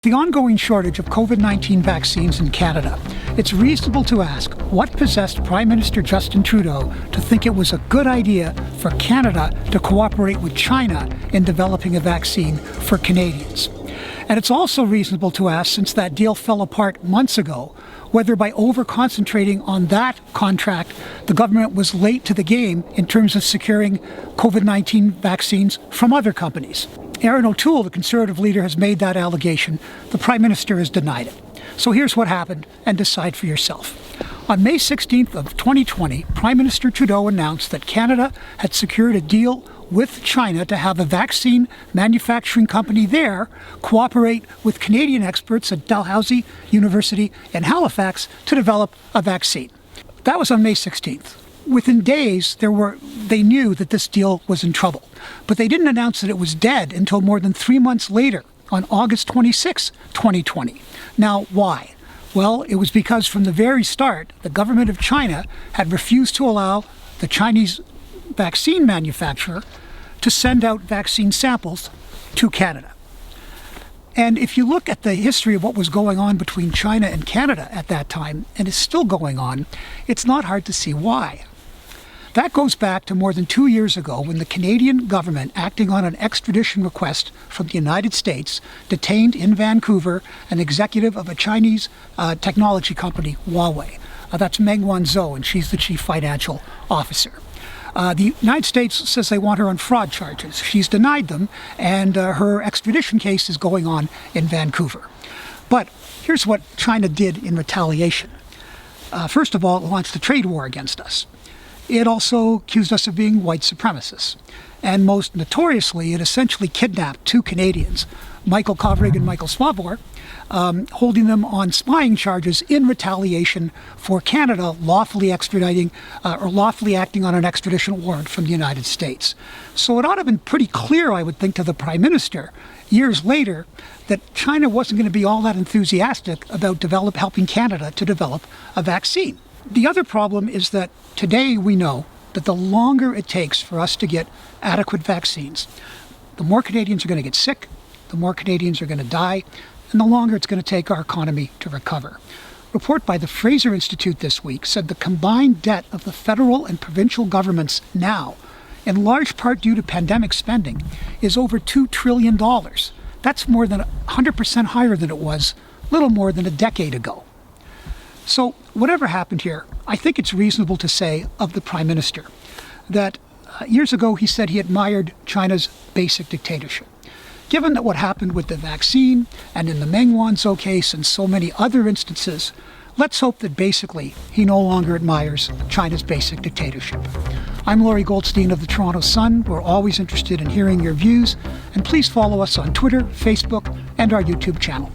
The ongoing shortage of COVID-19 vaccines in Canada, it's reasonable to ask what possessed Prime Minister Justin Trudeau to think it was a good idea for Canada to cooperate with China in developing a vaccine for Canadians. And it's also reasonable to ask, since that deal fell apart months ago, whether by over-concentrating on that contract, the government was late to the game in terms of securing COVID-19 vaccines from other companies. Erin O'Toole, the Conservative leader, has made that allegation. The Prime Minister has denied it. So here's what happened, and decide for yourself. On May 16th of 2020, Prime Minister Trudeau announced that Canada had secured a deal with China to have a vaccine manufacturing company there cooperate with Canadian experts at Dalhousie University in Halifax to develop a vaccine. That was on May 16th. Within days, they knew that this deal was in trouble, but they didn't announce that it was dead until more than 3 months later, on August 26, 2020. Now, why? Well, it was because from the very start, the government of China had refused to allow the Chinese vaccine manufacturer to send out vaccine samples to Canada. And if you look at the history of what was going on between China and Canada at that time, and is still going on, it's not hard to see why. That goes back to more than 2 years ago when the Canadian government, acting on an extradition request from the United States, detained in Vancouver an executive of a Chinese technology company, Huawei. That's Meng Wanzhou, and she's the chief financial officer. The United States says they want her on fraud charges. She's denied them, and her extradition case is going on in Vancouver. But here's what China did in retaliation. First of all, it launched a trade war against us. It also accused us of being white supremacists. And most notoriously, it essentially kidnapped two Canadians, Michael Kovrig and Michael Swabor, holding them on spying charges in retaliation for Canada lawfully extraditing or lawfully acting on an extradition warrant from the United States. So it ought to have been pretty clear, I would think, to the Prime Minister years later that China wasn't going to be all that enthusiastic about helping Canada to develop a vaccine. The other problem is that today we know that the longer it takes for us to get adequate vaccines, the more Canadians are going to get sick, the more Canadians are going to die, and the longer it's going to take our economy to recover. A report by the Fraser Institute this week said the combined debt of the federal and provincial governments now, in large part due to pandemic spending, is over $2 trillion. That's more than 100% higher than it was little more than a decade ago. So whatever happened here, I think it's reasonable to say of the Prime Minister that years ago he said he admired China's basic dictatorship. Given that what happened with the vaccine and in the Meng Wanzhou case and so many other instances, let's hope that basically he no longer admires China's basic dictatorship. I'm Laurie Goldstein of the Toronto Sun. We're always interested in hearing your views, and please follow us on Twitter, Facebook, and our YouTube channel.